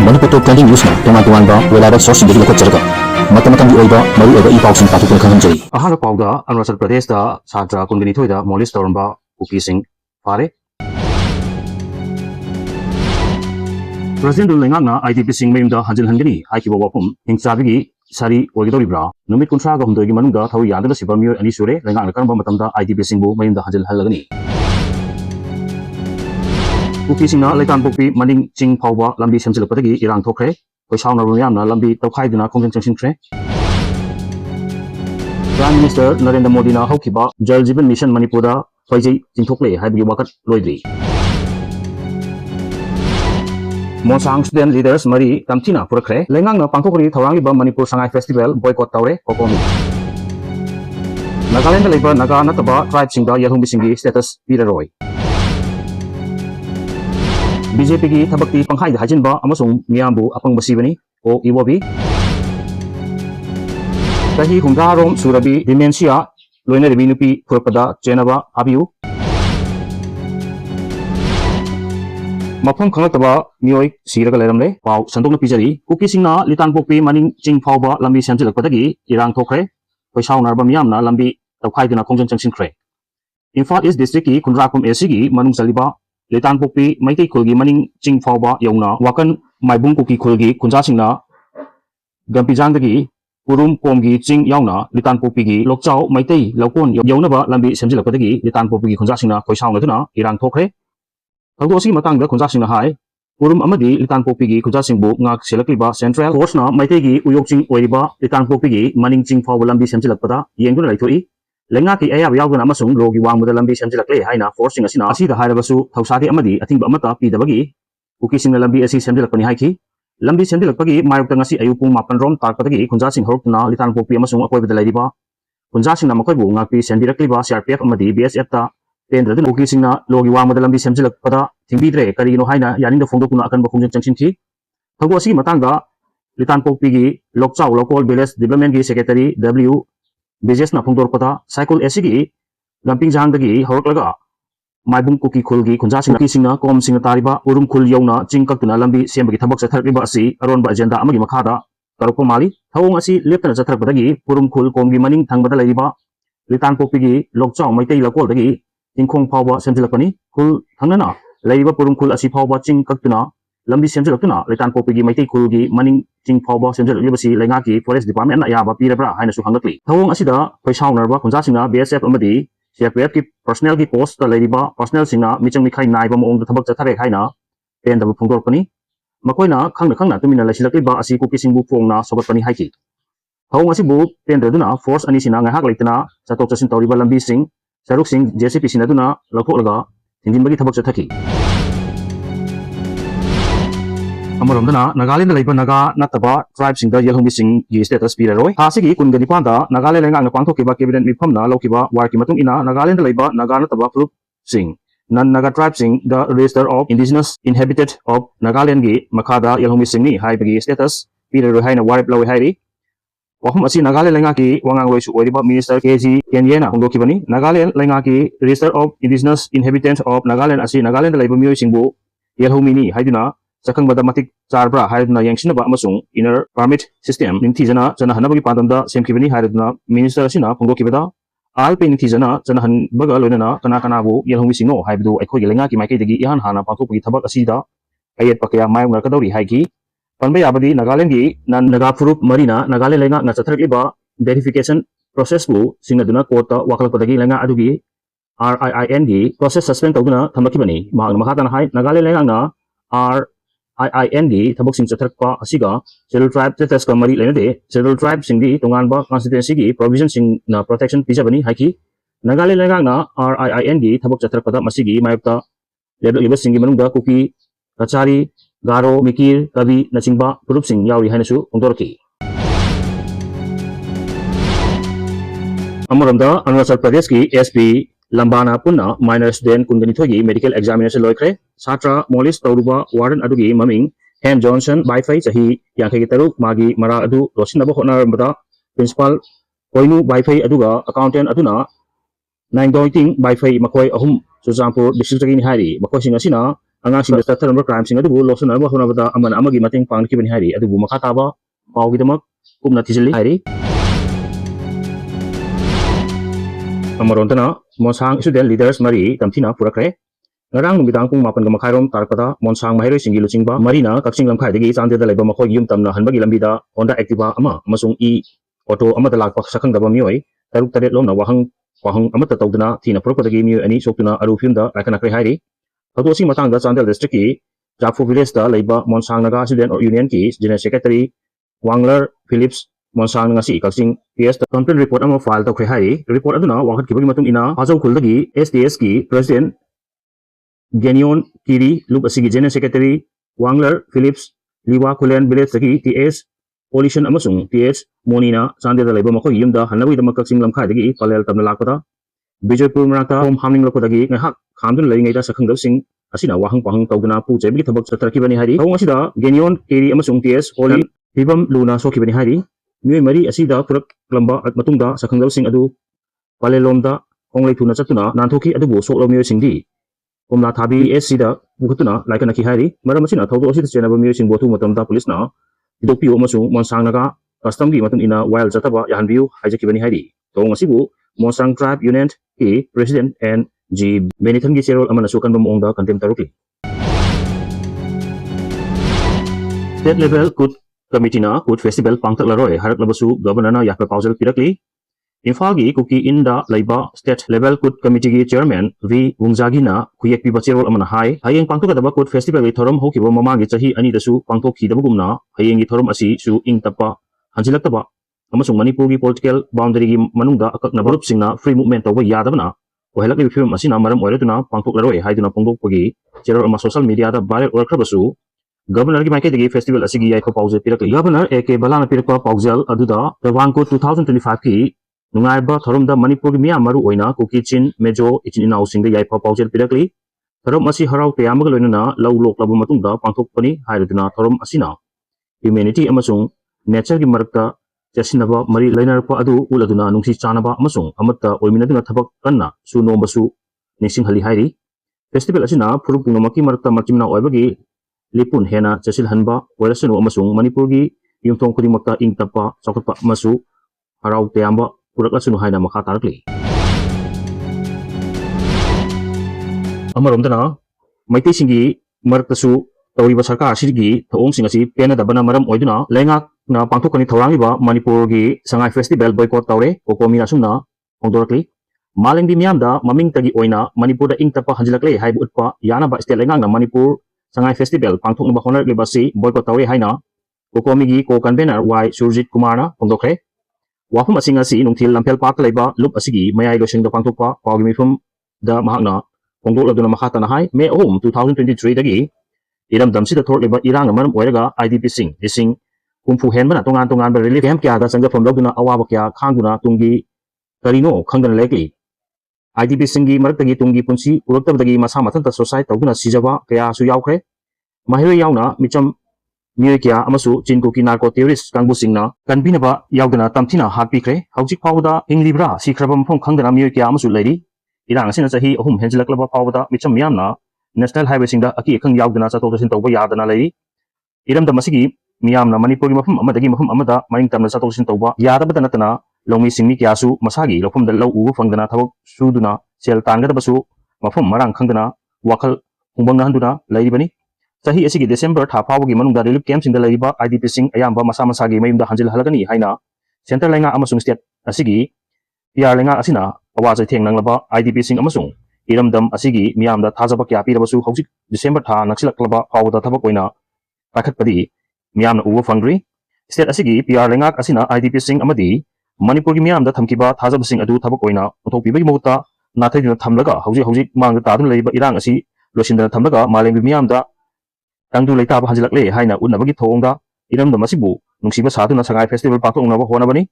Manipur top trending news na tungan ba wala source hindi ko charga matang di oiba maru eba ipaw sing patu kan hanjai ahara pawda Arunachal Pradesh da chatra kungani thoida molis toramba kuki sing pare President Lenga na IDP sing mayum da hanjil hangani haiki wapum hingchabigi sari oigidoribra numit kuntra ga hundoigi manungda thawi yadada sibamio ani sure lenga na kanba matamda IDP sing bu mayum da hanjil halagani Kuki singna leitan pokpi maning ching phawba lambi semjilapatagi erang tokle koisawna ruyamna lambi tawkhaiduna khongjang changsinkre Prime Minister Narendra Modi na haukiba Jal Jeevan Mission Manipur da phajei chingthokle haibagi wakat loidri Monsang student leaders mari tamchina purakre lengang na pangthokri thawrangi ba Manipur SANGAI Festival boycott toure kokomi Nagaland da leiba naga nataba tribe singda yalhumbi singi status piraroi BJP ki thabakti pangkhai da hajinba amasung miyambu apang basibani o iwobi tahi humdarom surabi dementia loina rebi nupi phurpada chenaba abiu mafam khangataba mioi siraga leramle pau sandokna pijari kuki singna litan pokpi maning ching phawba lambi semjilakpadagi irang thokre koisawnar ba miyamna lambi tawkhaiduna khongjang changsinkre Imphal East District ki Khunrakum AC gi manung saliba Litan pokpi maitai khulgi maning ching phawba yauna wakan maibung kuki khulgi kunja singna gampijangdagi urum pomgi ching yauna litan pokpi gi lokchau maitai lokon yauna ba lambi semjilakpadagi litan pokpi gi kunja singna koisawna duna irang thokre thaudo si matangda kunja singna hai urum amadi litan pokpi gi kunja singbu ngak selakliba central force na maitai gi uyok ching oiriba litan pokpi gi maning ching phawba lambi semjilakpada yengduna laithoi Lenga ki ayab yawgana amasung rogi wangmuda lambi semjilakle haina forcing asina asida hairabasu thausadi amadi athingba amata pidabagi kuki singna lambi asi semjilakpani haiki lambi semjilakpagi mayukta ngasi ayupung 8 rom tarpatagi kunja sing horukna litan pokpi amasung akoibada lairiba kunja singna makoibu ngakpi sendirakliba CRPF amadi BSF ta tendradin kuki singna logi wangmuda lambi semjilakpada thingbidre karigino haina yaninda fongdokuna akanba khongjang changsinki thago asi matangda litan pokpi gi lokchau local village development gi secretary W Business na phongdor pata cycle SG lamping jangdagi horoklaga maibung kuki khulgi khunja singna kuki singna kom singna tariba urum khul yauna chingkaktuna lambi sembagi thabak chatharriba asi aronba agenda amagi makhada karokpa mali thawong asi leptana chatharpadagi urum khul komgi maning thangbada laiba litan pokpigi lokchau maitai lakol dagi tingkhong phawba semjilakpani khul thangnana laiba urum khul asi phawba chingkaktuna lambi semjilakuna litan pokpigi maitai khulgi maning ching phawba semjilakibasi lenga ki forest department na yaba pirabra haina su hangakli thawong asida khoisawnar ba khunja singna BSF amadi CRPF ki personnel ki post ta laiba personnel singna michang mikhai naiba mong thabak chathare haina pen dabu phongdorpani makoina khangna tumina laisilakliba asi kuki singbu phongna sobatpani haiki thawong asibu pen draduna force ani sina ngahak leitana chatok chasin tawriba lambi sing saruk sing JCP sinaduna lakholaga thinjinbagi thabak chathaki Amaramdana Nagaland laiba naga nataba tribe singda yelhumbi sing gi status piraroi hasigi kungani panda Nagaland lenga na pangthokiba cabinet mifamna lokiba warki matung ina Nagaland laiba naga nataba group sing non naga tribe sing the register of indigenous inhabited of Nagaland gi makhada yelhumbi sing ni haibagi status piraroi haina warip lawi hairi wahum asi Nagaland lenga ki wangang loisu oiriba minister KG Kenyena hongdokibani Nagaland lenga ki register of indigenous inhabitants of Nagaland asi Nagaland laiba mioi singbu yelhumi ni haiduna Sakang bada matik charbra haidna yangsinaba amasung inner permit system ningthijana jana hanabagi pandamda semkibani haidna minister asina phongdokibada alpe ningthijana jana hanbaga loinana kana bu yelhongi singo haibu aikhogi lenga ki maikei dagi ihan hana pangthokgi thabak asida ayet pakya mayung nakadori haiki panbai abadi Nagaland gi nan naga furup marina Nagaland lenga na chatharliba verification process bu singaduna court wakalakpadagi lenga adugi RIIN gi process suspend tawduna thamakibani mahang makhatana hai Nagaland lenga na IIN gi thabok sing chatharpa asiga scheduled tribe status ka mari lenade scheduled tribe sing di tonganba constituency gi provision sing na protection pijabani haiki Nagaland lenga na RIIN gi thabok chatharpada masigi mayapta level ibas sing gi manungda kuki kachari garo mikir kabi nachingba group sing yawi hainasu ongdorki Amaramda Arunachal Pradesh ki SP Lambana punna minor student kungani thogi medical examination loikre Satra molis tauruba warden adugi maming Hen Johnson Baifai sahi yankei taruk magi mara adu losinaba honarambada principal Koinu Baifai aduga accountant aduna 9 Baifai makoi ahum Sujampur district ni hari makoi singasina angangsing da tatharam crime sing adu losan arba honabada amana amagi mateng pangki bani hari adu makha taba pawgi damak kumna thijili hari amarontana monsang student leaders mari tamthina purakre ngarang numidang pung mapan ga makhairom tarpada monsang mahairoi singi luchingba marina kakching lamkhai degi chande da laiba makhoi yum tamna hanbagi lambida Honda Activa ama amasung e auto amada lakpa sakhang daba mioi taruk taret lomna wahang amata tawdana thina purakpadagi mioi ani soktuna aru filmda rakana kre hairi auto sing matang da Chandel district ki Japfo village da laiba monsang naga student union ki general secretary Wangler Phillips monsang ngasi kakching PS complaint report ama file tawkre hairi report aduna wangkhat kibagi matung ina hajau khuldagi SDS ki president Genion Kiri Lup asigi General Secretary Wangler Phillips Liwa Kulen Village sagi TS Pollution amasung TS Monina Sande da laiba makhoi yumda hanabui da makakching lamkhai dagi palel tamna lakpada Bijaypur manakta hom hamling lokodagi ngahak khamdun lai ngaida sakhang dawsing asina wahang pahang tawduna pu jebigi thabak chatarkibani hari thawng asida Genion Kiri amasung TS Oli Hibam Luna sokibani hari mioi mari asida purak lamba at matungda sakhang dawsing adu palelomda honglei thuna chatuna nanthoki adubu soklo mioi singdi Komla Thabi SCda bukatuna laikana ki hari maramachina thawdo asida chenaba mioi sing botu matamda police na dopio amasung monsang naga custom gi matun ina wild jataba yahanbiu haijakibani hari thawng asibu monsang tribe union ki president and G Benithan gi cherol amana sukan bamongda contem tarukli state level kut committee na kut festival pangtak laroi harak labasu governor na yakpa pausal pirakli Infagi kuki inda laiba state level kut committee gi chairman V Wungzagi na kuyek pi bachirol amana hai hayeng pangtok kadaba kut festival gi thorom hokibo mamagi chahi ani dasu pangtok khidabugumna hayeng gi thorom asi su ing tapa hanjilaktaba amasung Manipur gi political boundary gi manungda akakna group singna free movement tawba yadabna ohelak gi film asina maram oiratuna pangtok laroi haiduna pongdok pagi cherol ama social media da viral orkrabasu Governor ki maike degi festival asigi yai ko pause pirakli Governor AK Balana pirakpa pausal aduda Tawangko 2025 ki Nungaiba Thorum da Manipur gi miyam maru oina Kukichin Mejo ichin inau singda yai pausel pirakli Thorum asi harau teyamaga loinana lau lok labu matungda pangthokpani hairaduna Thorum asina humanity amasung nature gi marakta chasinaba mari lainarpa adu uladuna nungsi chanaba amasung amatta oiminaduna thabak kanna su nombasu nising hali hairi festival asina phuruk pungmaki marakta machimna oibagi lipun hena chasil hanba oirasanu amasung Manipur gi yungthong khudimakta ingtapa chakutpa amasu harau teyamba puraklasunu haina makha tarakli amaromdana maitei singi maraktasu tawiba sarkar asigi thong singasi pena dabana maram oiduna lengak na pangthokani thorangiba Manipur gi SANGAI festival boycott taure kokomi asungna hongdorakli malengbi miyamda maming tagi oina Manipur da ingtapa hanjilakle haibu utpa yana ba state lengak na Manipur SANGAI festival pangthokna honar lebasi boycott taure haina kokomi gi ko convener Y Surjit Kumar na hongdokre Wafum asing asi nungthil lampel pak laiba lup asigi mayai losing da pangthokpa pawgi mifum da mahakna hongdok laduna makhata na hai May 2023 dagi iram damsida thor leba irang amaram oiraga IDP sing lising kumfu henbana tongan ba relief camp kya da sangga from loguna awaba kya khanguna tungi karino khangdana lekli IDP singi maraktagi tungi punsi uroktabdagi masa mathanta society tawduna sijaba kya su yaukre mahiro yauna micham mioi kya amasu chinkuki narco terrorist kangbu singna kanbinaba yaudana tamthina hakpikre haujik phawda hinglibra sikrabam phom khangdana mioi kya amasu leiri irang asina chahi ahum henjilaklaba phawda micham miyamna national highway singda aki ekhang yaudana chatok chasin tawba yadana leiri iramda masigi miyamna Manipur gi mafum amadagi mafum amada maring tamna chatok chasin tawba yadabada natana longmi singmi kyasu masagi lofumda lau ubu fangdana thabak suduna sel tangadabasu mafum marang khangdana wakhal hungbangna handuna leiri bani Sahi asigi December tha phawgi manungda relief camp singda laiba IDP sing ayamba masa masagi mayumda hanjil halagani haina center lenga amasung state asigi PR lenga asina awajai thengnanglaba IDP sing amasung iramdam asigi miyamda thajaba kya pirabasu hojik December tha naksilaklaba phawda thabak oina pakhatpadi miyamna uwa fangri state asigi PR lenga asina IDP sing amadi Manipur gi miyamda thamkiba thajaba sing adu thabak oina othokpibagi mawta nathai thamlaga hojik mangda tadun laiba irang asi losindana thamlaga malengi miyamda Tangdu leita ba hanjilakle haina unabagi thongda iramda masibu nungsiba saduna SANGAI festival paktoknaba honabani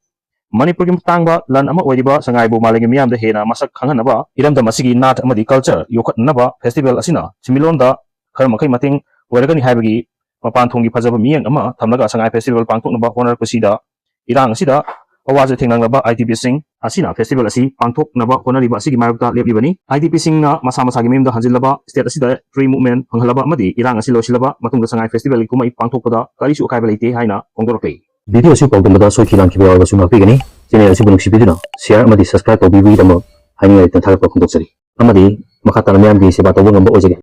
Manipur gi tangba lan ama oidiba SANGAI bu malengi miyamda hena masak khanganaba iramda masigi nat amadi culture yokhatnaba festival asina similonda kharmakai mating oiragani haibagi mapan thongi phajaba miyang ama thamlaga SANGAI festival paktoknaba honar kusida irang asida ꯑꯋꯥꯖ ꯊꯦꯡꯅꯔꯕ IDPꯁꯤꯡ ꯑꯁꯤꯅ festival ꯑꯁꯤ ꯄꯥꯡꯊꯣꯛꯅꯕ ꯍꯣꯠꯅꯔꯤꯕ ꯑꯁꯤꯒꯤ ꯃꯥꯌꯣꯛꯇ ꯂꯦꯞꯂꯤꯕꯅꯤ IDPꯁꯤꯡꯅ ꯃꯁꯥ ꯃꯁꯥꯒꯤ ꯃꯌꯨꯝꯗ ꯍꯟꯖꯤꯜꯂꯕ state ꯑꯁꯤꯗ ꯐ꯭ꯔꯤ ꯃꯨꯚꯃꯦꯟꯠ ꯐꯪꯍꯜꯂꯕ ꯑꯃꯗꯤ ꯏꯔꯥꯡ ꯑꯁꯤ ꯂꯣꯏꯁꯤꯜꯂꯕ ꯃꯇꯨꯡꯗ ꯁꯉꯥꯏ ꯐꯦꯁꯇꯤꯚꯦꯜꯒꯤ ꯀꯨꯝꯍꯩ ꯄꯥꯡꯊꯣꯛꯄꯗ ꯀꯔꯤꯁꯨ ꯑꯀꯥꯏꯕ ꯂꯩꯇꯦ ꯍꯥꯏꯅ ꯐꯣꯡꯗꯣꯔꯛꯂꯤ ꯚꯤꯗꯤꯑꯣ ꯑꯁꯤ ꯄꯥꯎꯗꯝꯕꯗ ꯁꯣꯏꯈꯤ ꯂꯥꯟꯈꯤꯕ ꯌꯥꯎꯔꯕꯁꯨ ꯉꯥꯛꯄꯤꯒꯅꯤ ꯆꯦꯅꯦꯜ ꯑꯁꯤꯕꯨ ꯅꯨꯡꯁꯤꯕꯤꯗꯨꯅ ꯁꯦꯌꯔ ꯑꯃꯗꯤ ꯁꯕꯁꯀ꯭ꯔꯥꯏꯕ ꯇꯧꯕꯤꯕꯒꯤꯗꯃꯛ ꯍꯥꯏꯅꯤꯡꯉꯥꯏ ꯂꯩꯇꯅ ꯊꯥꯒꯠꯄ ꯐꯣꯡꯗꯣꯛꯆꯔꯤ ꯑꯃꯗꯤ ꯃꯈꯥ ꯇꯥꯅ ꯃꯌꯥꯝꯒꯤ ꯁꯦꯕꯥ ꯇꯧꯕ ꯉꯝꯕ ꯑꯣꯏꯖꯒꯦ